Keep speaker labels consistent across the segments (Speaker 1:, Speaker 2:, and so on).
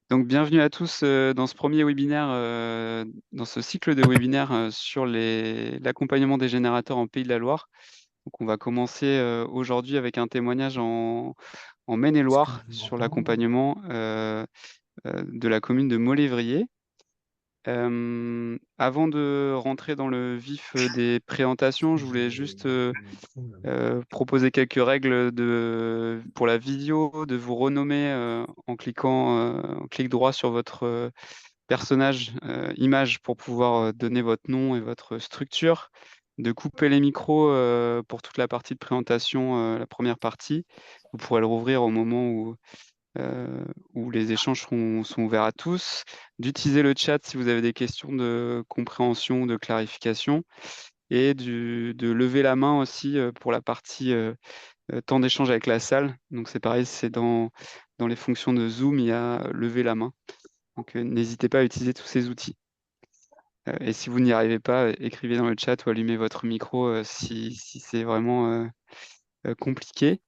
Speaker 1: Donc, bienvenue à tous dans ce premier webinaire, dans ce cycle de webinaires sur l'accompagnement des générateurs en Pays de la Loire. Donc, on va commencer aujourd'hui avec un témoignage en Maine-et-Loire sur l'accompagnement de la commune de Molévrier. Avant de rentrer dans le vif des présentations, je voulais juste proposer quelques règles pour la vidéo, de vous renommer en clic droit sur votre personnage, image pour pouvoir donner votre nom et votre structure, de couper les micros pour toute la partie de présentation, la première partie. Vous pourrez le rouvrir au moment euh, où les échanges sont ouverts à tous, d'utiliser le chat si vous avez des questions de compréhension, de clarification, et de lever la main aussi pour la partie temps d'échange avec la salle. Donc c'est pareil, c'est dans les fonctions de Zoom, il y a lever la main. Donc n'hésitez pas à utiliser tous ces outils. Et si vous n'y arrivez pas, écrivez dans le chat ou allumez votre micro si c'est vraiment compliqué.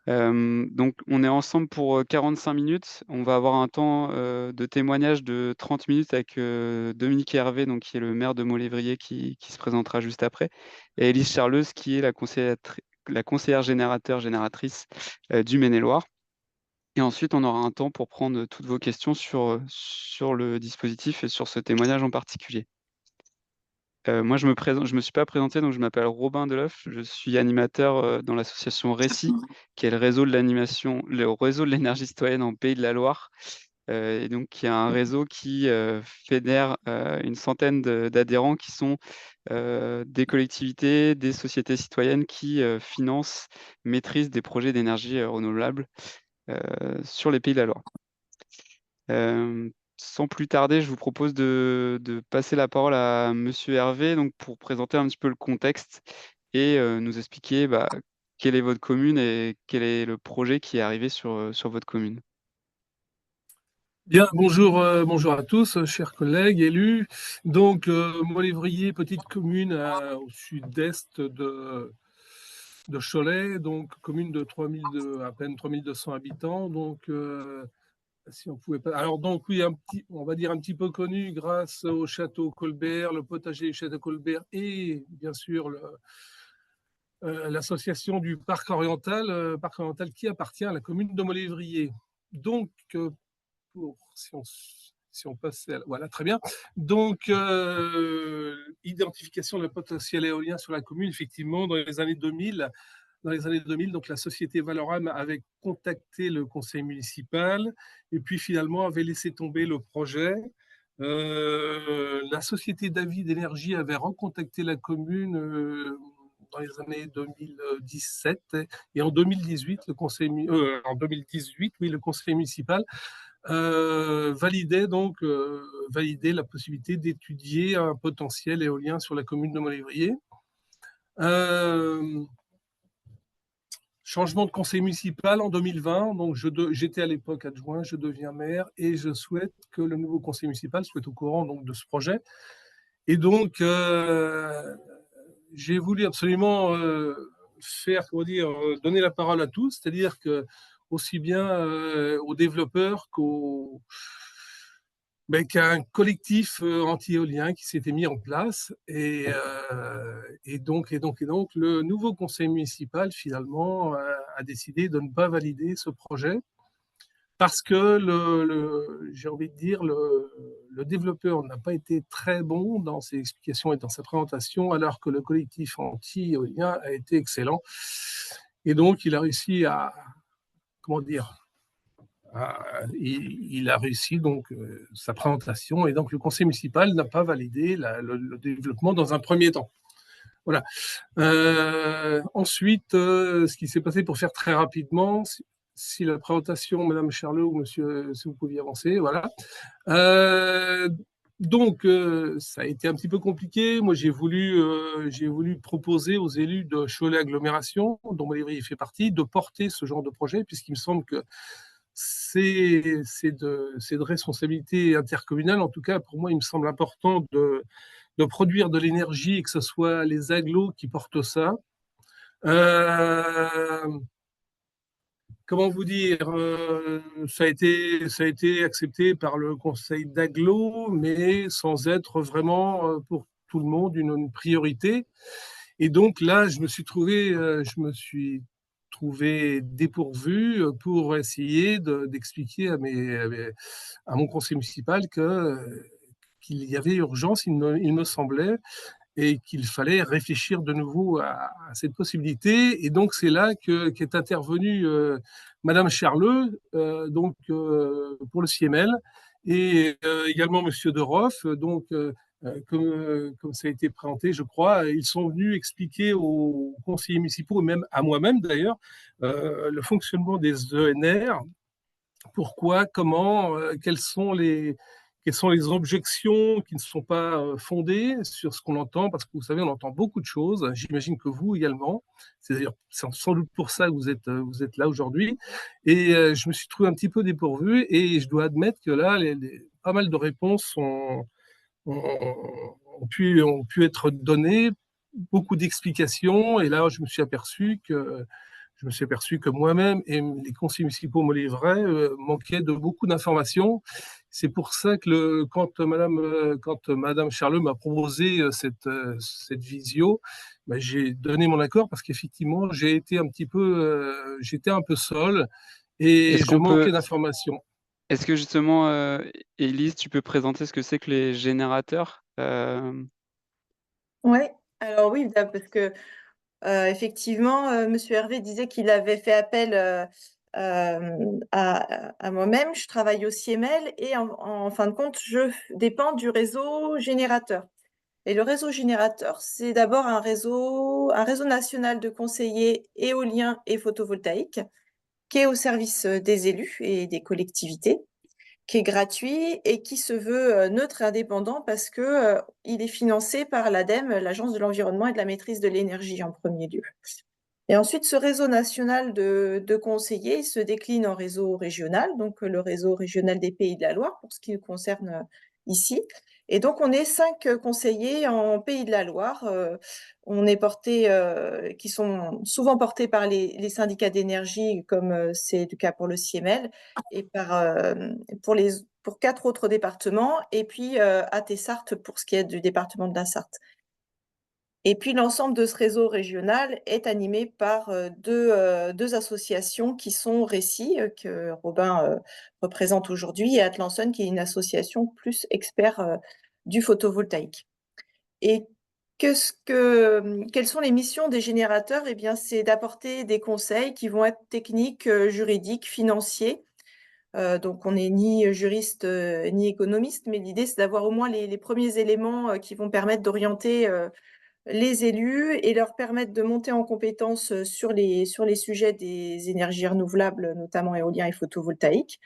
Speaker 1: Donc, on est ensemble pour 45 minutes. On va avoir un temps de témoignage de 30 minutes avec Dominique Hervé, donc, qui est le maire de Molévrier, qui se présentera juste après, et Élise Charleuse, qui est la conseillère génératrice du Maine-et-Loire. Et ensuite, on aura un temps pour prendre toutes vos questions sur le dispositif et sur ce témoignage en particulier. Moi, je me suis pas présenté, donc je m'appelle Robin Deloff. Je suis animateur dans l'association Récit, qui est le réseau de l'animation, le réseau de l'énergie citoyenne en Pays de la Loire, et donc qui est un réseau qui fédère une centaine d'adhérents qui sont des collectivités, des sociétés citoyennes qui financent, maîtrisent des projets d'énergie renouvelable sur les Pays de la Loire. Sans plus tarder, je vous propose de passer la parole à Monsieur Hervé, donc pour présenter un petit peu le contexte et nous expliquer quelle est votre commune et quel est le projet qui est arrivé sur votre commune.
Speaker 2: Bien, bonjour, bonjour à tous, chers collègues élus. Donc, Molévrier, petite commune au sud-est de Cholet, donc commune de à peine 3200 habitants. Donc, si on pouvait pas. Alors, donc, oui, on va dire un petit peu connu grâce au château Colbert, le potager du château Colbert et bien sûr l'association du Parc oriental qui appartient à la commune de Molévrier. Donc, si on passe voilà, très bien. Donc, identification de potentiel éolien sur la commune, effectivement, dans les années 2000. Dans les années 2000, donc la société Valoram avait contacté le conseil municipal et puis finalement avait laissé tomber le projet. La société David Énergie avait recontacté la commune dans les années 2017 et en 2018, en 2018, oui, le conseil municipal validait la possibilité d'étudier un potentiel éolien sur la commune de Molévrier. Euh, Changement de conseil municipal en 2020, donc j'étais à l'époque adjoint, je deviens maire et je souhaite que le nouveau conseil municipal soit au courant donc, de ce projet. Et donc, j'ai voulu absolument donner la parole à tous, c'est-à-dire que aussi bien aux développeurs qu'à un collectif anti-éolien qui s'était mis en place. Et donc, le nouveau conseil municipal, finalement, a décidé de ne pas valider ce projet parce que, j'ai envie de dire, le développeur n'a pas été très bon dans ses explications et dans sa présentation, alors que le collectif anti-éolien a été excellent. Et donc, il a réussi à, comment dire, il a réussi donc sa présentation et donc le conseil municipal n'a pas validé le développement dans un premier temps. Voilà. Ensuite, ce qui s'est passé pour faire très rapidement, si la présentation, Madame Charlot ou Monsieur, si vous pouviez avancer, voilà. Donc, ça a été un petit peu compliqué. Moi, j'ai voulu proposer aux élus de Cholet Agglomération, dont Molévrier fait partie, de porter ce genre de projet, puisqu'il me semble que c'est de responsabilité intercommunale. En tout cas, pour moi, il me semble important de produire de l'énergie et que ce soit les agglos qui portent ça. comment vous dire, ça a été accepté par le conseil d'agglo, mais sans être vraiment pour tout le monde une priorité. Et donc là, je me suis trouvé dépourvu pour essayer d'expliquer à mon conseil municipal qu'il y avait urgence, il me semblait, et qu'il fallait réfléchir de nouveau à cette possibilité. Et donc, c'est là qu'est intervenue Madame Charleux, pour le CIEML, et également Monsieur De Roff. Comme ça a été présenté, je crois, ils sont venus expliquer aux conseillers municipaux, et même à moi-même d'ailleurs, le fonctionnement des ENR, pourquoi, comment, quelles sont les objections qui ne sont pas fondées sur ce qu'on entend, parce que vous savez, on entend beaucoup de choses. J'imagine que vous également. C'est d'ailleurs sans doute pour ça que vous êtes là aujourd'hui. Et je me suis trouvé un petit peu dépourvu, et je dois admettre que là, pas mal de réponses ont pu être données, beaucoup d'explications, et là, je me suis aperçu que moi-même et les conseillers municipaux me livraient manquaient de beaucoup d'informations. C'est pour ça que quand Madame Charleux m'a proposé cette visio, ben, j'ai donné mon accord parce qu'effectivement, j'étais un peu seul et
Speaker 1: Est-ce
Speaker 2: je
Speaker 1: qu'on peut,
Speaker 2: manquais d'informations.
Speaker 1: est-ce que justement, Élise, tu peux présenter ce que c'est que les générateurs?
Speaker 3: Oui, alors oui, parce que effectivement, Monsieur Hervé disait qu'il avait fait appel à moi-même. Je travaille au CIEML et en fin de compte, je dépends du réseau générateur. Et le réseau générateur, c'est d'abord un réseau national de conseillers éoliens et photovoltaïques qui est au service des élus et des collectivités, qui est gratuit et qui se veut neutre et indépendant parce que il est financé par l'ADEME, l'Agence de l'environnement et de la maîtrise de l'énergie en premier lieu. Et ensuite, ce réseau national de conseillers se décline en réseau régional, donc le réseau régional des Pays de la Loire, pour ce qui nous concerne ici. Et donc, on est 5 conseillers en Pays de la Loire. On est qui sont souvent portés par les syndicats d'énergie, comme c'est le cas pour le CIEML, et pour 4 autres départements, et puis à Tessart pour ce qui est du département de la Sarthe. Et puis l'ensemble de ce réseau régional est animé par deux associations qui sont Réci, que Robin représente aujourd'hui, et Atlanson, qui est une association plus expert du photovoltaïque. Et quelles sont les missions des générateurs? Eh bien, c'est d'apporter des conseils qui vont être techniques, juridiques, financiers. Donc, on n'est ni juriste ni économiste, mais l'idée, c'est d'avoir au moins les premiers éléments qui vont permettre d'orienter les élus et leur permettre de monter en compétence sur les sujets des énergies renouvelables, notamment éolien et photovoltaïque.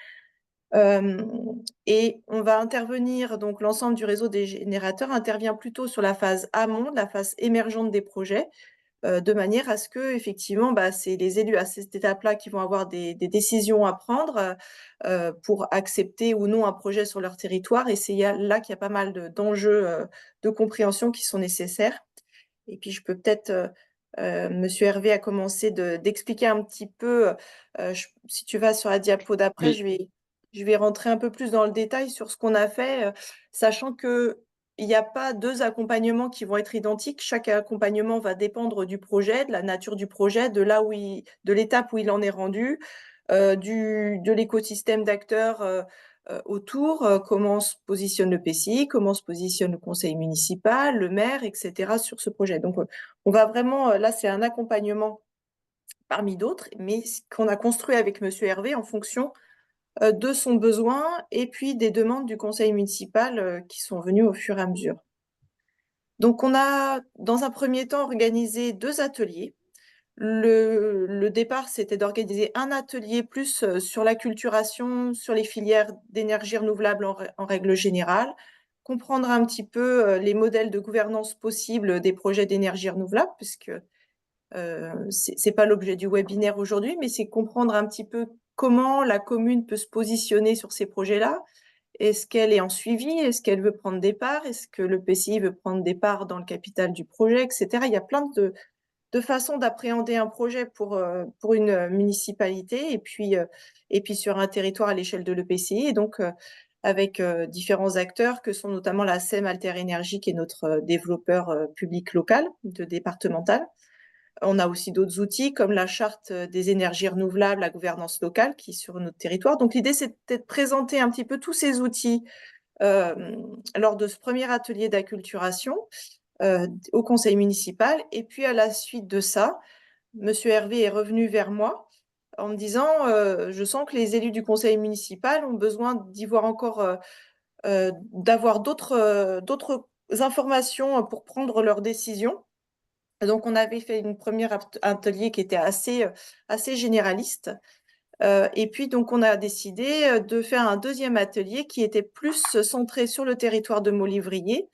Speaker 3: Et on va intervenir, donc l'ensemble du réseau des générateurs intervient plutôt sur la phase amont, la phase émergente des projets, de manière à ce que, effectivement, c'est les élus à cette étape-là qui vont avoir des décisions à prendre pour accepter ou non un projet sur leur territoire. Et c'est là qu'il y a pas mal d'enjeux de compréhension qui sont nécessaires. Et puis, je peux peut-être, Monsieur Hervé a commencé d'expliquer un petit peu, si tu vas sur la diapo d'après,
Speaker 1: Oui,
Speaker 3: je vais rentrer un peu plus dans le détail sur ce qu'on a fait, sachant qu'il n'y a pas deux accompagnements qui vont être identiques. Chaque accompagnement va dépendre du projet, de la nature du projet, de l'étape où il en est rendu, de l'écosystème d'acteurs autour, comment se positionne le PCI, comment se positionne le conseil municipal, le maire, etc. sur ce projet. Donc, on va vraiment, là, c'est un accompagnement parmi d'autres, mais qu'on a construit avec Monsieur Hervé en fonction de son besoin et puis des demandes du conseil municipal qui sont venues au fur et à mesure. Donc, on a, dans un premier temps, organisé 2 ateliers. Le départ, c'était d'organiser un atelier plus sur l'acculturation, sur les filières d'énergie renouvelable en règle générale, comprendre un petit peu les modèles de gouvernance possibles des projets d'énergie renouvelable, puisque c'est pas l'objet du webinaire aujourd'hui, mais c'est comprendre un petit peu comment la commune peut se positionner sur ces projets-là. Est-ce qu'elle est en suivi? Est-ce qu'elle veut prendre des parts? Est-ce que le PCI veut prendre des parts dans le capital du projet, etc. Il y a plein de façons d'appréhender un projet pour une municipalité et puis sur un territoire à l'échelle de l'EPCI. Et donc, avec différents acteurs que sont notamment la SEM Alter Énergie, qui est notre développeur public local, départemental. On a aussi d'autres outils comme la charte des énergies renouvelables, la gouvernance locale qui est sur notre territoire. Donc l'idée, c'était de présenter un petit peu tous ces outils lors de ce premier atelier d'acculturation au conseil municipal. Et puis à la suite de ça, Monsieur Hervé est revenu vers moi en me disant je sens que les élus du conseil municipal ont besoin d'y voir encore, d'avoir d'autres informations pour prendre leurs décisions. Donc, on avait fait une première atelier qui était assez généraliste. Et puis, donc, on a décidé de faire un deuxième atelier qui était plus centré sur le territoire de Molivrier,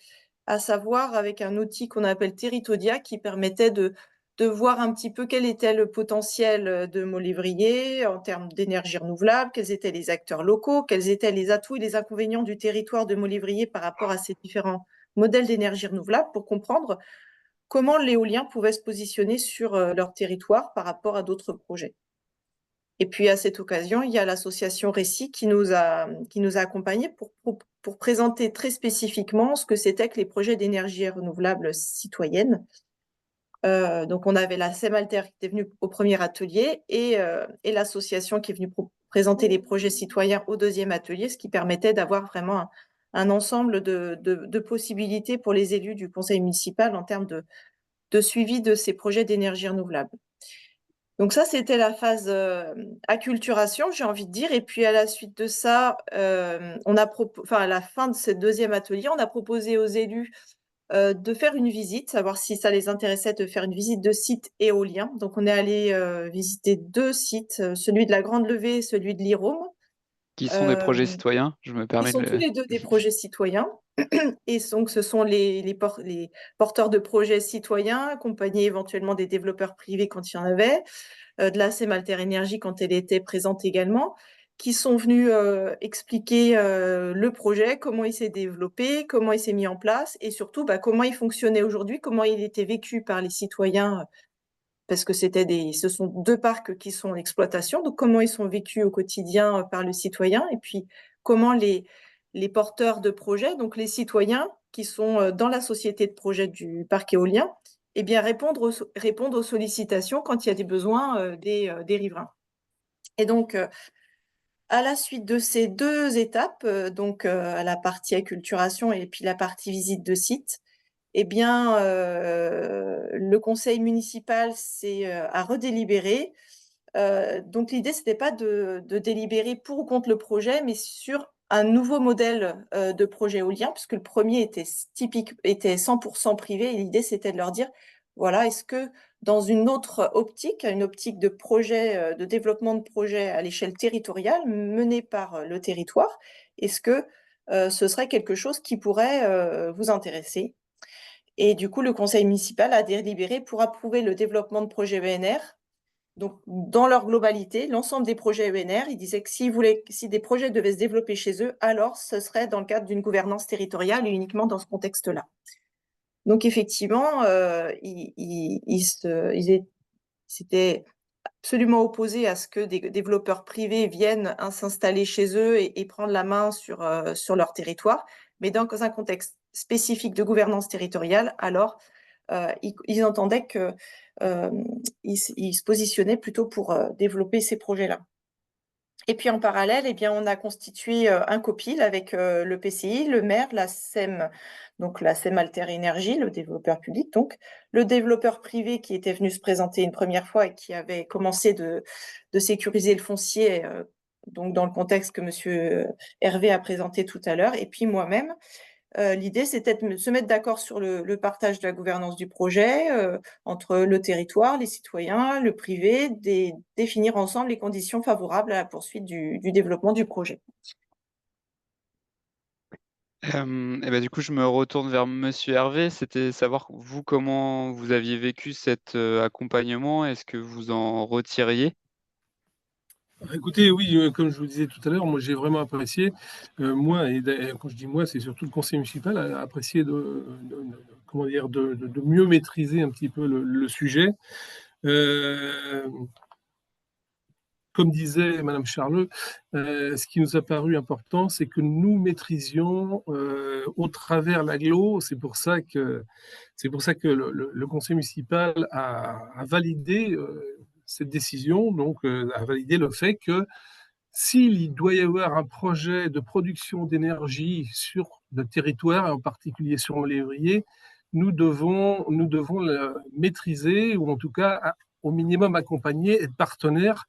Speaker 3: à savoir avec un outil qu'on appelle Territodia qui permettait de voir un petit peu quel était le potentiel de Molivrier en termes d'énergie renouvelable, quels étaient les acteurs locaux, quels étaient les atouts et les inconvénients du territoire de Molivrier par rapport à ces différents modèles d'énergie renouvelable pour comprendre comment l'éolien pouvait se positionner sur leur territoire par rapport à d'autres projets. Et puis à cette occasion, il y a l'association Récit qui nous a accompagnés pour présenter très spécifiquement ce que c'était que les projets d'énergie renouvelable citoyenne. Donc on avait la SEM Alter qui était venue au premier atelier et l'association qui est venue présenter les projets citoyens au deuxième atelier, ce qui permettait d'avoir vraiment un ensemble de possibilités pour les élus du conseil municipal en termes de suivi de ces projets d'énergie renouvelable. Donc ça, c'était la phase acculturation, j'ai envie de dire. Et puis à la suite de ça, à la fin de ce deuxième atelier, on a proposé aux élus de faire une visite, savoir si ça les intéressait de faire une visite de site éolien. Donc on est allé visiter 2 sites, celui de la Grande Levée et celui de l'Irôme.
Speaker 1: Qui sont des projets citoyens, je me
Speaker 3: Ils
Speaker 1: permets de
Speaker 3: sont tous les deux des projets citoyens. Et donc, ce sont les porteurs de projets citoyens, accompagnés éventuellement des développeurs privés quand il y en avait, de la SEM Alter Énergie quand elle était présente également, qui sont venus expliquer le projet, comment il s'est développé, comment il s'est mis en place et surtout comment il fonctionnait aujourd'hui, comment il était vécu par les citoyens, parce que ce sont 2 parcs qui sont en exploitation, donc comment ils sont vécus au quotidien par le citoyen et puis comment les porteurs de projets, donc les citoyens qui sont dans la société de projet du parc éolien, eh bien répondent aux sollicitations quand il y a des besoins des riverains. Et donc, à la suite de ces 2 étapes, à la partie acculturation et puis la partie visite de site, eh bien, le conseil municipal a redélibéré. Donc l'idée, c'était pas de délibérer pour ou contre le projet, mais sur un nouveau modèle de projet éolien, puisque le premier était 100% privé. Et l'idée, c'était de leur dire, voilà, est-ce que dans une autre optique, une optique de projet, de développement de projet à l'échelle territoriale, mené par le territoire, est-ce que ce serait quelque chose qui pourrait vous intéresser? Et du coup, le conseil municipal a délibéré pour approuver le développement de projets ENR. Donc, dans leur globalité, l'ensemble des projets ENR, ils disaient que si des projets devaient se développer chez eux, alors ce serait dans le cadre d'une gouvernance territoriale et uniquement dans ce contexte-là. Donc, effectivement, ils s'étaient absolument opposés à ce que des développeurs privés viennent s'installer chez eux et prendre la main sur leur territoire. Mais dans un contexte spécifique de gouvernance territoriale, alors ils entendaient qu'ils se positionnaient plutôt pour développer ces projets-là. Et puis en parallèle, eh bien, on a constitué un copil avec le PCI, le maire, la SEM, donc la SEM Alter Énergie, le développeur public, donc le développeur privé qui était venu se présenter une première fois et qui avait commencé de sécuriser le foncier, donc dans le contexte que Monsieur Hervé a présenté tout à l'heure, et puis moi-même. L'idée, c'était de se mettre d'accord sur le partage de la gouvernance du projet entre le territoire, les citoyens, le privé, définir ensemble les conditions favorables à la poursuite du développement du projet.
Speaker 1: Et ben, du coup, je me retourne vers Monsieur Hervé. C'était savoir, vous, comment vous aviez vécu cet accompagnement. Est-ce que vous en retiriez?
Speaker 2: Écoutez, oui, comme je vous disais tout à l'heure, moi j'ai vraiment apprécié, moi, et quand je dis moi, c'est surtout le conseil municipal, a apprécié comment dire, de mieux maîtriser un petit peu le sujet. Euh, Comme disait Madame Charleux, ce qui nous a paru important, c'est que nous maîtrisions au travers l'agglo. C'est pour ça que le conseil municipal a validé cette décision, donc a validé le fait que s'il doit y avoir un projet de production d'énergie sur le territoire, et en particulier sur Montlévrier, nous devons le maîtriser, ou en tout cas, au minimum, accompagner, être partenaire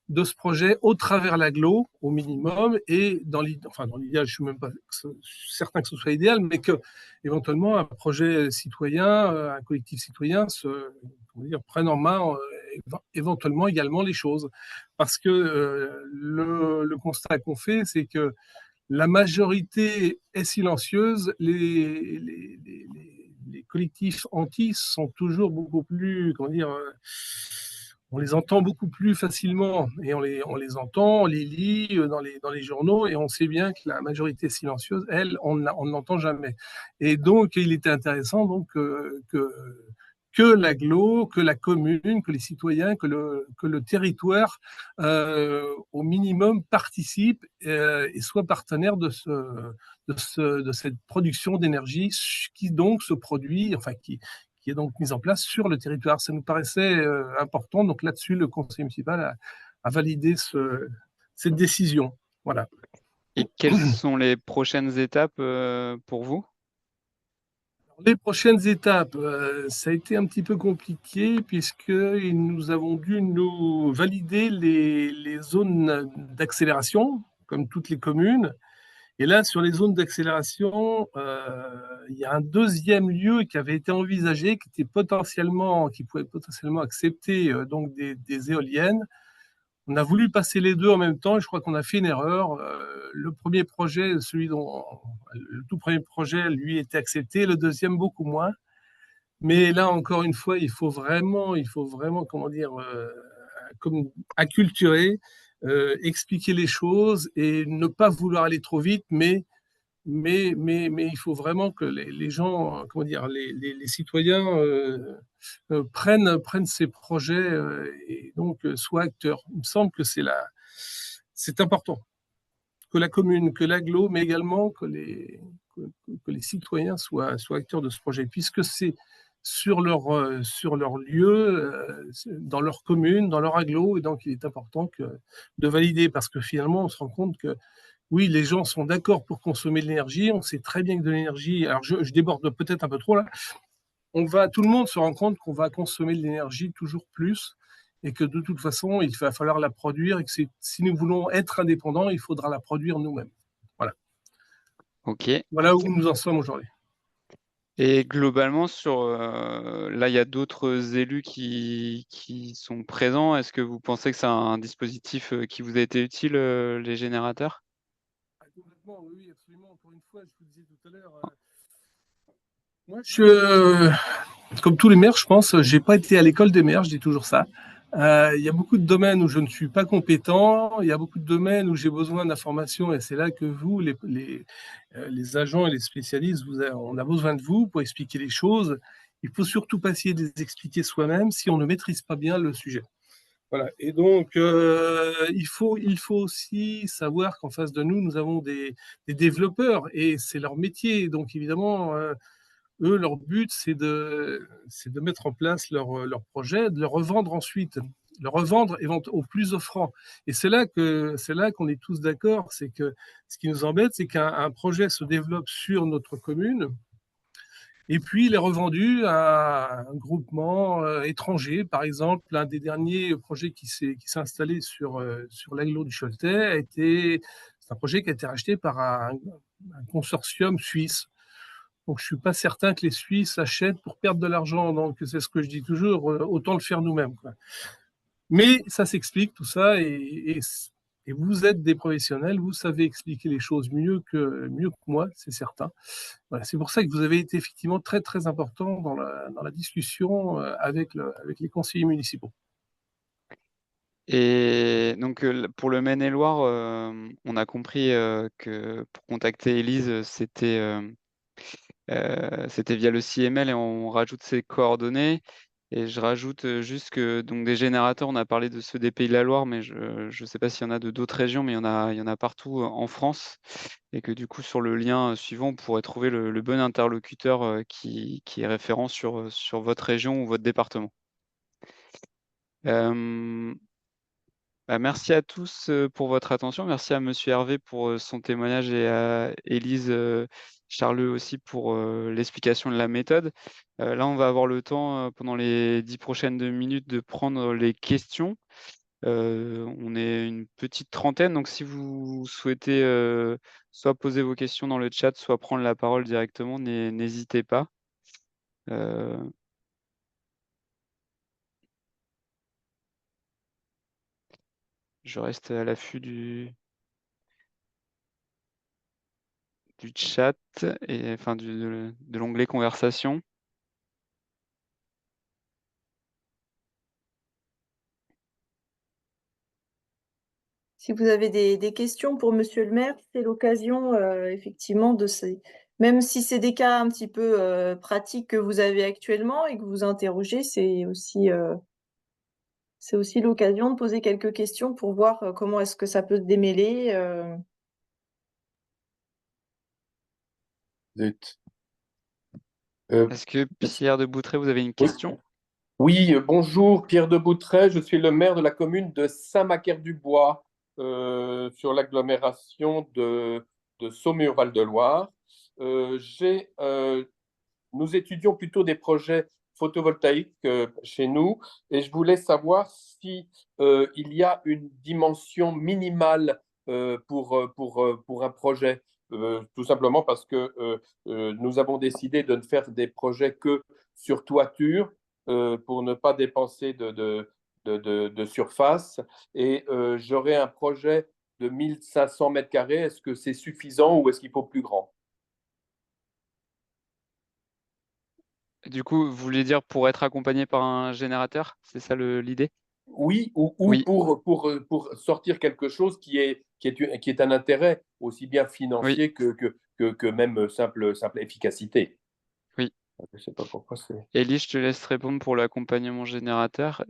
Speaker 2: de ce projet au travers l'agglo, au minimum, et dans l'idéal, je ne suis même pas certain que ce soit idéal, mais que éventuellement un projet citoyen, un collectif citoyen prenne en main éventuellement également les choses. Parce que le constat qu'on fait, c'est que la majorité est silencieuse, les collectifs anti sont toujours beaucoup plus, comment dire, on les entend beaucoup plus facilement et on les entend, on les lit dans les journaux et on sait bien que la majorité silencieuse, elle, on ne l'entend jamais. Et donc, il était intéressant donc, que l'agglo, que la commune, que les citoyens, que le territoire, au minimum, participent et soient partenaires de cette production d'énergie qui donc se produit, enfin qui est donc mise en place sur le territoire. Ça nous paraissait important. Donc là-dessus, le conseil municipal a validé cette décision. Voilà.
Speaker 1: Et quelles sont les prochaines étapes pour vous?
Speaker 2: Les prochaines étapes, ça a été un petit peu compliqué puisque nous avons dû nous valider les zones d'accélération, comme toutes les communes. Et là, sur les zones d'accélération, il y a un deuxième lieu qui avait été envisagé, qui pouvait potentiellement accepter donc des éoliennes. On a voulu passer les deux en même temps et je crois qu'on a fait une erreur. Le premier projet, le tout premier projet, lui, était accepté, le deuxième beaucoup moins. Mais là, encore une fois, il faut vraiment, comment dire, comme acculturer, expliquer les choses et ne pas vouloir aller trop vite, mais il faut vraiment que les gens, comment dire, les citoyens prennent ces projets et donc soient acteurs. Il me semble que c'est important que la commune, que l'agglo, mais également que les citoyens soient acteurs de ce projet, puisque c'est sur leur lieu, dans leur commune, dans leur agglo, et donc il est important de valider, parce que finalement, on se rend compte que oui, les gens sont d'accord pour consommer de l'énergie. On sait très bien que de l'énergie. Alors, je déborde peut-être un peu trop là. Tout le monde se rend compte qu'on va consommer de l'énergie toujours plus et que de toute façon, il va falloir la produire et que si nous voulons être indépendants, il faudra la produire nous-mêmes. Voilà.
Speaker 1: Ok.
Speaker 2: Voilà où nous en sommes aujourd'hui.
Speaker 1: Et globalement, là, il y a d'autres élus qui sont présents. Est-ce que vous pensez que c'est un dispositif qui vous a été utile, les générateurs?
Speaker 2: Complètement, oui, absolument. Encore une fois, je vous disais tout à l'heure, moi, comme tous les maires, je pense, j'ai pas été à l'école des maires, je dis toujours ça. Il y a beaucoup de domaines où je ne suis pas compétent, il y a beaucoup de domaines où j'ai besoin d'informations et c'est là que vous, les agents et les spécialistes, on a besoin de vous pour expliquer les choses. Il faut surtout pas essayer de les expliquer soi-même si on ne maîtrise pas bien le sujet. Voilà. Et donc, il faut aussi savoir qu'en face de nous, nous avons des développeurs et c'est leur métier. Donc, évidemment, eux, leur but, c'est de mettre en place leur projet, de le revendre ensuite, le revendre au plus offrant. Et c'est là qu'on est tous d'accord, c'est que ce qui nous embête, c'est qu'un projet se développe sur notre commune, et puis il est revendu à un groupement étranger. Par exemple, l'un des derniers projets qui s'est installé sur l'agglo du Choletais c'est un projet qui a été racheté par un consortium suisse. Donc, je ne suis pas certain que les Suisses achètent pour perdre de l'argent. Donc, c'est ce que je dis toujours, autant le faire nous-mêmes, quoi. Mais ça s'explique, tout ça, et vous êtes des professionnels, vous savez expliquer les choses mieux que moi, c'est certain. Voilà, c'est pour ça que vous avez été effectivement très, très important dans la discussion avec les conseillers municipaux.
Speaker 1: Et donc, pour le Maine-et-Loire, on a compris que pour contacter Élise, c'était via le CML et on rajoute ses coordonnées. Et je rajoute juste que donc des générateurs, on a parlé de ceux des Pays de la Loire, mais je ne sais pas s'il y en a de d'autres régions, mais il y en a partout en France. Et que du coup, sur le lien suivant, on pourrait trouver le bon interlocuteur qui est référent sur votre région ou votre département. Euh, Merci à tous pour votre attention. Merci à Monsieur Hervé pour son témoignage et à Élise Charleux aussi pour l'explication de la méthode. Là, on va avoir le temps pendant les 10 prochaines minutes de prendre les questions. On est une petite trentaine, donc si vous souhaitez soit poser vos questions dans le chat, soit prendre la parole directement, n'hésitez pas. Je reste à l'affût du chat et enfin de l'onglet conversation.
Speaker 3: Si vous avez des questions pour Monsieur le maire, c'est l'occasion effectivement de ces... Même si c'est des cas un petit peu pratiques que vous avez actuellement et que vous interrogez, c'est aussi l'occasion de poser quelques questions pour voir comment est-ce que ça peut se démêler.
Speaker 4: Zut.
Speaker 1: Est-ce que Pierre de Boutré, vous avez une question?
Speaker 4: Oui, bonjour, Pierre de Boutré, je suis le maire de la commune de Saint-Macaire-du-Bois, sur l'agglomération de Saumur-Val-de-Loire. Nous étudions plutôt des projets photovoltaïques chez nous et je voulais savoir si il y a une dimension minimale pour un projet. Tout simplement parce que nous avons décidé de ne faire des projets que sur toiture pour ne pas dépenser de surface. Et j'aurais un projet de 1500 mètres carrés. Est-ce que c'est suffisant ou est-ce qu'il faut plus grand?
Speaker 1: Du coup, vous voulez dire pour être accompagné par un générateur? C'est ça l'idée?
Speaker 4: Oui, ou
Speaker 1: Oui,
Speaker 4: pour sortir quelque chose qui est un intérêt aussi bien
Speaker 1: oui,
Speaker 4: financier que même simple efficacité.
Speaker 1: oui.
Speaker 4: Je ne sais pas pourquoi c'est.
Speaker 1: Élie, je te laisse répondre pour l'accompagnement générateur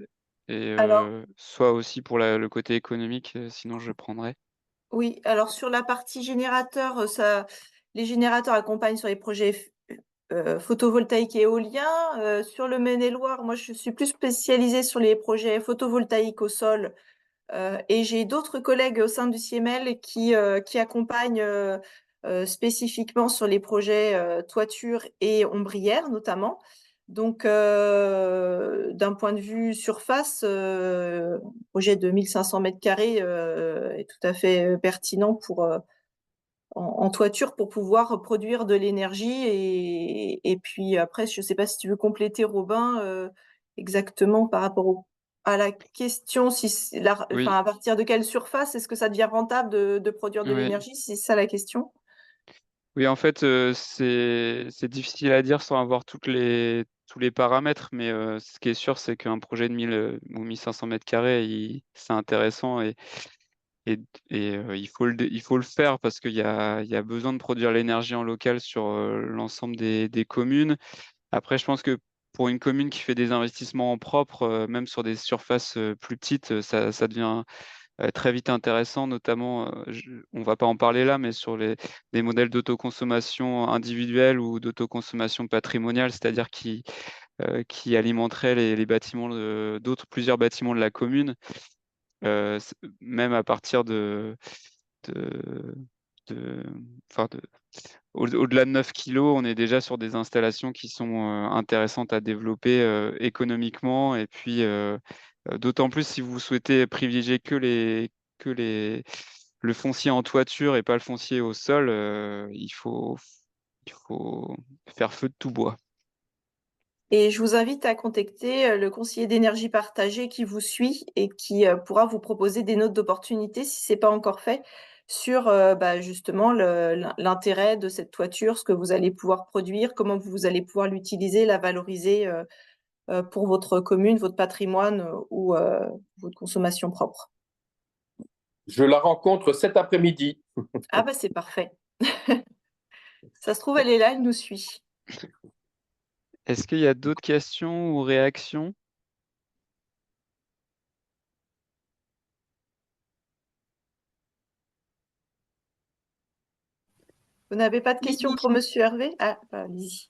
Speaker 1: et
Speaker 3: Alors,
Speaker 1: soit aussi pour le côté économique, sinon je prendrai.
Speaker 3: oui, alors sur la partie générateur, les générateurs accompagnent sur les projets photovoltaïques et éoliens. Sur le Maine-et-Loire, moi, je suis plus spécialisée sur les projets photovoltaïques au sol. Et j'ai d'autres collègues au sein du CIEMEL qui accompagnent spécifiquement sur les projets toiture et ombrière notamment. Donc, d'un point de vue surface, projet de 1500 mètres carrés est tout à fait pertinent en toiture pour pouvoir produire de l'énergie. Et puis après, je ne sais pas si tu veux compléter, Robin, exactement par rapport à la question,
Speaker 1: Oui,
Speaker 3: à partir de quelle surface est-ce que ça devient rentable de produire de
Speaker 1: oui.
Speaker 3: l'énergie, si c'est ça la question?
Speaker 1: Oui, en fait, c'est difficile à dire sans avoir tous les paramètres, mais ce qui est sûr, c'est qu'un projet de 1000 ou 1500 mètres carrés, c'est intéressant et, il faut le faire parce il y a besoin de produire l'énergie en local sur l'ensemble des communes. Après, je pense que pour une commune qui fait des investissements en propre, même sur des surfaces plus petites, ça devient très vite intéressant, notamment, on ne va pas en parler là, mais sur des modèles d'autoconsommation individuelle ou d'autoconsommation patrimoniale, c'est-à-dire qui alimenteraient les bâtiments plusieurs bâtiments de la commune, même à partir de, de, enfin au-delà de 9 kilos, on est déjà sur des installations qui sont intéressantes à développer économiquement. Et puis, d'autant plus si vous souhaitez privilégier que le foncier en toiture et pas le foncier au sol, il faut faire feu de tout bois.
Speaker 3: Et je vous invite à contacter le conseiller d'énergie partagée qui vous suit et qui pourra vous proposer des notes d'opportunité si ce n'est pas encore fait sur justement l'intérêt de cette toiture, ce que vous allez pouvoir produire, comment vous allez pouvoir l'utiliser, la valoriser pour votre commune, votre patrimoine ou votre consommation propre.
Speaker 4: Je la rencontre cet après-midi.
Speaker 3: Ah bah c'est parfait. Ça se trouve, elle est là, elle nous suit.
Speaker 1: Est-ce qu'il y a d'autres questions ou réactions?
Speaker 3: Vous n'avez pas de
Speaker 5: Oui,
Speaker 3: questions pour
Speaker 5: bonjour.
Speaker 3: Monsieur Hervé? Ah, bah, allez-y.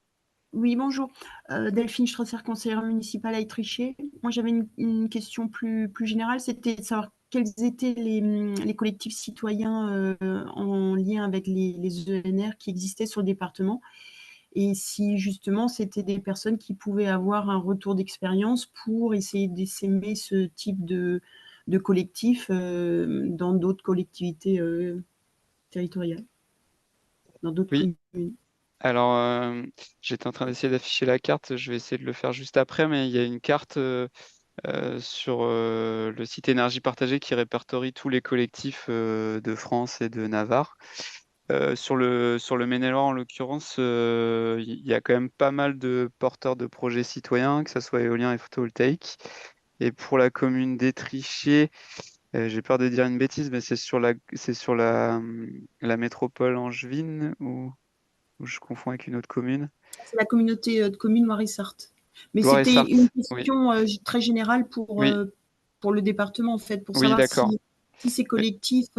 Speaker 5: Oui, bonjour. Delphine Strasser, conseillère municipale à Étriché. Moi, j'avais une question plus générale, c'était de savoir quels étaient les collectifs citoyens en lien avec les ENR qui existaient sur le département et si justement c'était des personnes qui pouvaient avoir un retour d'expérience pour essayer d'essaimer ce type de collectif dans d'autres collectivités territoriales, dans d'autres
Speaker 1: Oui.
Speaker 5: communes.
Speaker 1: Alors, j'étais en train d'essayer d'afficher la carte, je vais essayer de le faire juste après, mais il y a une carte sur le site Énergie Partagée qui répertorie tous les collectifs de France et de Navarre. Sur le Maine-et-Loire, en l'occurrence, il y a quand même pas mal de porteurs de projets citoyens, que ce soit éolien et photovoltaïque. Et pour la commune d'Étriché, j'ai peur de dire une bêtise, mais c'est sur la métropole angevine ou je confonds avec une autre commune.
Speaker 5: C'est la communauté de communes Loire-et-Sarthe. Mais c'était
Speaker 1: Loire-et-Sarthe,
Speaker 5: une
Speaker 1: oui.
Speaker 5: question très générale
Speaker 1: Oui,
Speaker 5: pour le département, en fait, pour
Speaker 1: oui,
Speaker 5: savoir
Speaker 1: d'accord.
Speaker 5: si ces collectifs,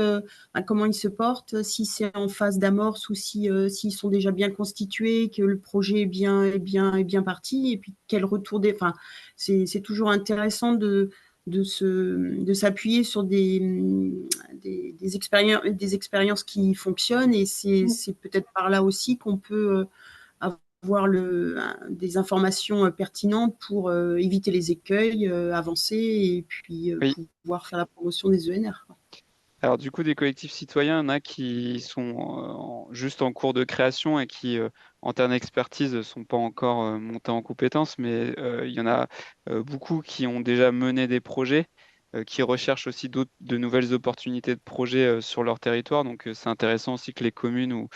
Speaker 5: comment ils se portent, si c'est en phase d'amorce ou s'ils sont déjà bien constitués, que le projet est bien parti, et puis quel retour des. Enfin, c'est toujours intéressant de s'appuyer sur des expériences qui fonctionnent, et c'est peut-être par là aussi qu'on peut avoir des informations pertinentes pour éviter les écueils, avancer et puis
Speaker 1: Oui.
Speaker 5: pouvoir faire la promotion des ENR.
Speaker 1: Alors du coup, des collectifs citoyens, il y en a qui sont juste en cours de création et qui, en termes d'expertise, ne sont pas encore montés en compétences, mais il y en a beaucoup qui ont déjà mené des projets, qui recherchent aussi de nouvelles opportunités de projets sur leur territoire. Donc c'est intéressant aussi que les communes ou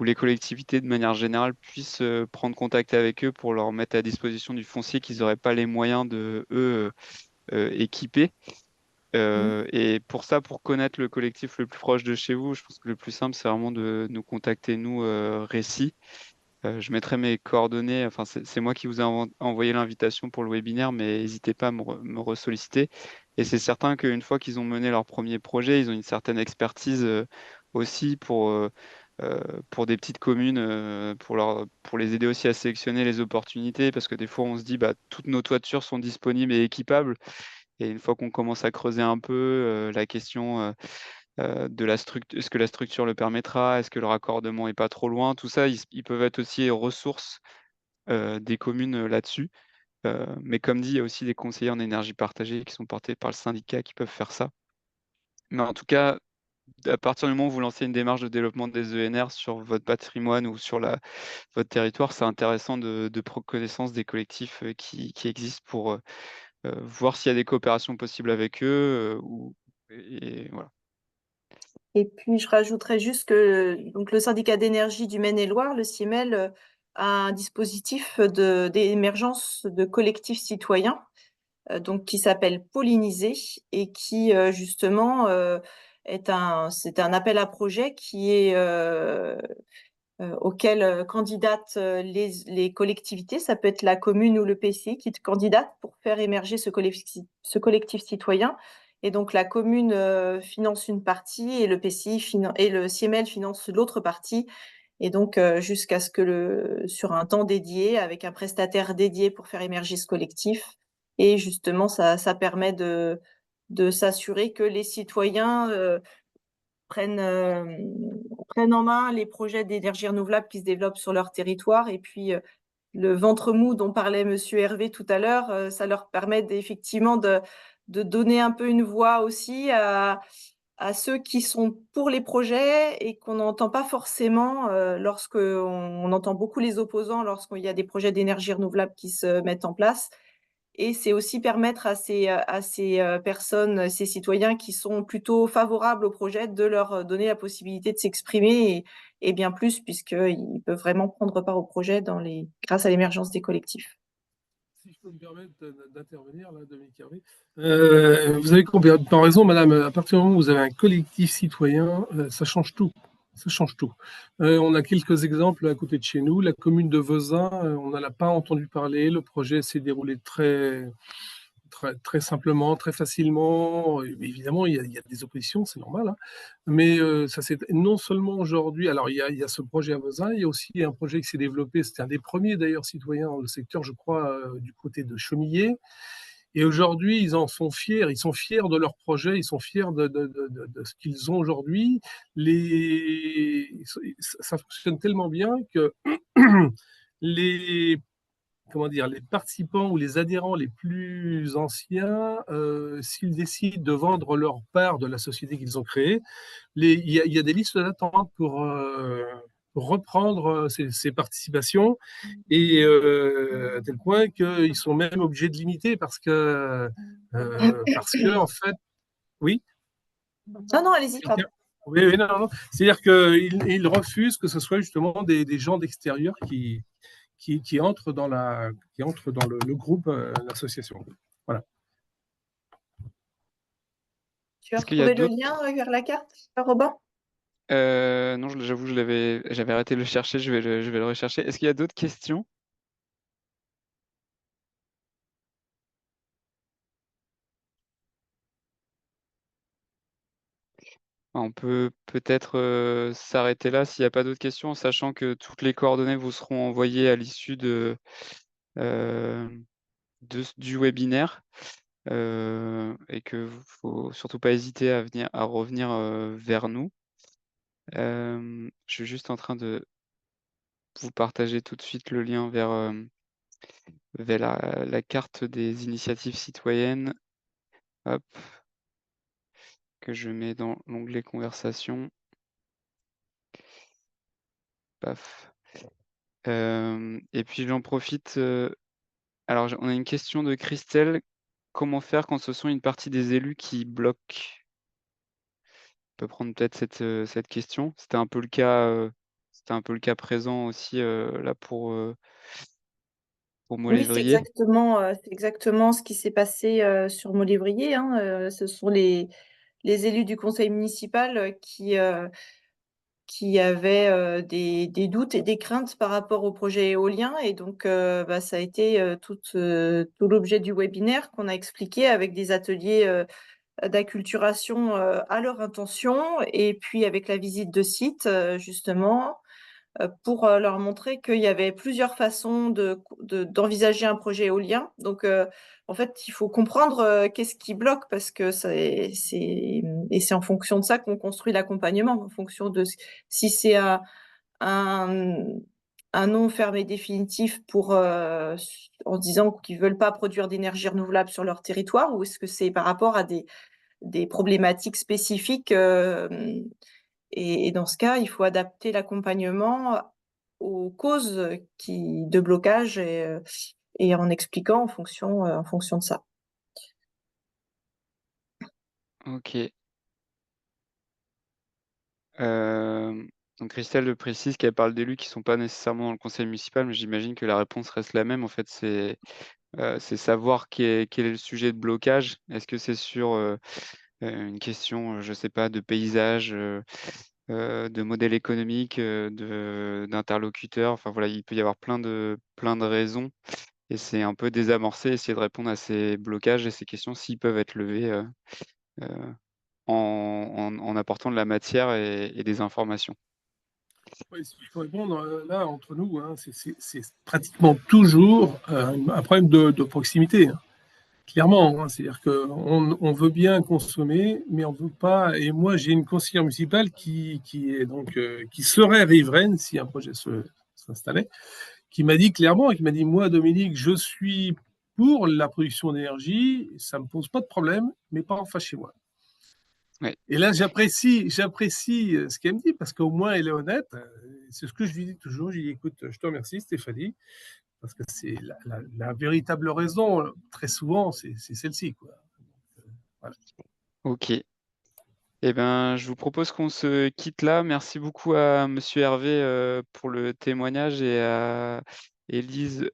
Speaker 1: les collectivités, de manière générale, puissent prendre contact avec eux pour leur mettre à disposition du foncier qu'ils n'auraient pas les moyens de, eux, équiper. Et pour ça, pour connaître le collectif le plus proche de chez vous, je pense que le plus simple, c'est vraiment de nous contacter, nous, Récit. Je mettrai mes coordonnées, enfin, c'est moi qui vous ai envoyé l'invitation pour le webinaire, mais n'hésitez pas à me ressolliciter. Et c'est certain qu'une fois qu'ils ont mené leur premier projet, ils ont une certaine expertise aussi pour des petites communes, pour les aider aussi à sélectionner les opportunités, parce que des fois, on se dit, bah, toutes nos toitures sont disponibles et équipables. Et une fois qu'on commence à creuser un peu la question de la structure, est-ce que la structure le permettra, est-ce que le raccordement est pas trop loin, tout ça, ils peuvent être aussi ressources des communes là-dessus. Mais comme dit, il y a aussi des conseillers en énergie partagée qui sont portés par le syndicat qui peuvent faire ça. Mais en tout cas, à partir du moment où vous lancez une démarche de développement des ENR sur votre patrimoine ou sur votre territoire, c'est intéressant de prendre connaissance des collectifs qui existent pour voir s'il y a des coopérations possibles avec eux. Et voilà.
Speaker 3: Et puis, je rajouterais juste que donc, le syndicat d'énergie du Maine-et-Loire, le CIEMEL, a un dispositif d'émergence de collectifs citoyens donc, qui s'appelle Polliniser et qui, justement, c'est un appel à projet qui est auquel candidatent les collectivités, ça peut être la commune ou le PCI qui candidate pour faire émerger ce collectif citoyen. Et donc la commune finance une partie et le PCI et le CIEMEL finance l'autre partie. Et donc jusqu'à ce que sur un temps dédié, avec un prestataire dédié pour faire émerger ce collectif. Et justement, ça permet de s'assurer que les citoyens prennent en main les projets d'énergie renouvelable qui se développent sur leur territoire. Et puis, le ventre mou dont parlait Monsieur Hervé tout à l'heure, ça leur permet effectivement de donner un peu une voix aussi à ceux qui sont pour les projets et qu'on n'entend pas forcément lorsqu'on entend beaucoup les opposants lorsqu'il y a des projets d'énergie renouvelable qui se mettent en place. Et c'est aussi permettre à ces personnes, ces citoyens qui sont plutôt favorables au projet, de leur donner la possibilité de s'exprimer et bien plus, puisqu'ils peuvent vraiment prendre part au projet grâce à l'émergence des collectifs.
Speaker 2: si je peux me permettre d'intervenir, là, Dominique Hervé. Vous avez complètement raison, madame. À partir du moment où vous avez un collectif citoyen, ça change tout. Ça change tout. On a quelques exemples à côté de chez nous. La commune de Vezin, on n'en a pas entendu parler. Le projet s'est déroulé très simplement, très facilement. Évidemment, il y a des oppositions, c'est normal, hein. Mais ça c'est non seulement aujourd'hui. Alors, il y a ce projet à Vezin, il y a aussi un projet qui s'est développé. C'était un des premiers d'ailleurs citoyens dans le secteur, je crois, du côté de Chemillé. Et aujourd'hui, ils en sont fiers. Ils sont fiers de leur projet. Ils sont fiers de ce qu'ils ont aujourd'hui. Ça fonctionne tellement bien que les comment dire, les participants ou les adhérents les plus anciens, s'ils décident de vendre leur part de la société qu'ils ont créée, il y a des listes d'attente pour reprendre ces participations, et à tel point qu'ils sont même obligés de limiter parce que en fait, oui.
Speaker 3: Non, non, allez-y, pardon.
Speaker 2: Oui, oui, non, non. C'est-à-dire qu'ils refusent que ce soit justement des gens d'extérieur qui entrent dans le groupe, l'association. Voilà.
Speaker 3: Tu as retrouvé le lien vers la carte, Robin?
Speaker 1: Non, j'avoue, j'avais arrêté de le chercher, je vais le rechercher. Est-ce qu'il y a d'autres questions? On peut peut-être s'arrêter là s'il n'y a pas d'autres questions, en sachant que toutes les coordonnées vous seront envoyées à l'issue du webinaire, et que ne faut surtout pas hésiter à revenir vers nous. Je suis juste en train de vous partager tout de suite le lien vers la carte des initiatives citoyennes. Hop, que je mets dans l'onglet conversation. Paf. Et puis j'en profite. Alors, on a une question de Christelle. Comment faire quand ce sont une partie des élus qui bloquent? On peut prendre peut-être cette question. C'était un peu le cas présent aussi là pour
Speaker 3: Oui,
Speaker 1: Mont-Lévrier.
Speaker 3: c'est exactement ce qui s'est passé sur Mont-Lévrier, hein. Ce sont les élus du conseil municipal qui avaient des doutes et des craintes par rapport au projet éolien. Et donc, ça a été tout l'objet du webinaire qu'on a expliqué avec des ateliers d'acculturation à leur intention, et puis avec la visite de site, justement, pour leur montrer qu'il y avait plusieurs façons d'envisager un projet éolien. Donc, en fait, il faut comprendre qu'est-ce qui bloque, parce que c'est en fonction de ça qu'on construit l'accompagnement, en fonction de si c'est un non fermé définitif en disant qu'ils ne veulent pas produire d'énergie renouvelable sur leur territoire, ou est-ce que c'est par rapport à des problématiques spécifiques. Et dans ce cas, il faut adapter l'accompagnement aux causes de blocage, et en expliquant en fonction de ça.
Speaker 1: Ok. Donc Christelle le précise qu'elle parle d'élus qui ne sont pas nécessairement dans le conseil municipal, mais j'imagine que la réponse reste la même. En fait, c'est savoir quel est le sujet de blocage. Est-ce que c'est sur une question, je ne sais pas, de paysage, de modèle économique, d'interlocuteur. Enfin voilà, il peut y avoir plein de raisons, et c'est un peu désamorcer, essayer de répondre à ces blocages et ces questions s'ils peuvent être levés en apportant de la matière et des informations.
Speaker 2: Oui, si je peux répondre, là, entre nous, hein, c'est pratiquement toujours un problème de proximité, hein. Clairement, hein. C'est-à-dire qu'on veut bien consommer, mais on ne veut pas. Et moi, j'ai une conseillère municipale qui serait riveraine si un projet s'installait, qui m'a dit clairement, moi, Dominique, je suis pour la production d'énergie, ça ne me pose pas de problème, mais pas en face chez moi.
Speaker 1: Ouais.
Speaker 2: Et là, j'apprécie ce qu'elle me dit, parce qu'au moins, elle est honnête. C'est ce que je lui dis toujours. Je lui dis, écoute, je te remercie, Stéphanie, parce que c'est la véritable raison, très souvent, c'est celle-ci, quoi. Voilà.
Speaker 1: Ok. Eh ben, je vous propose qu'on se quitte là. Merci beaucoup à Monsieur Hervé pour le témoignage, et Élise,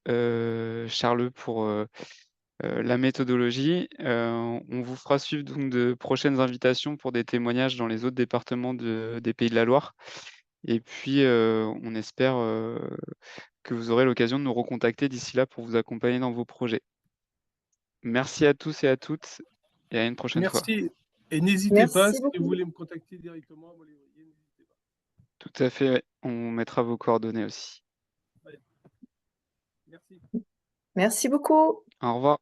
Speaker 1: Charleux pour la méthodologie. On vous fera suivre donc de prochaines invitations pour des témoignages dans les autres départements des Pays de la Loire. Et puis, on espère que vous aurez l'occasion de nous recontacter d'ici là pour vous accompagner dans vos projets. Merci à tous et à toutes et à une prochaine fois.
Speaker 2: Merci. Et n'hésitez pas,
Speaker 3: Merci
Speaker 2: si vous
Speaker 3: beaucoup.
Speaker 2: voulez me contacter directement à Molévrier, n'hésitez pas.
Speaker 1: Tout à fait, ouais. On mettra vos coordonnées aussi.
Speaker 2: Merci.
Speaker 3: Merci beaucoup.
Speaker 1: Au revoir.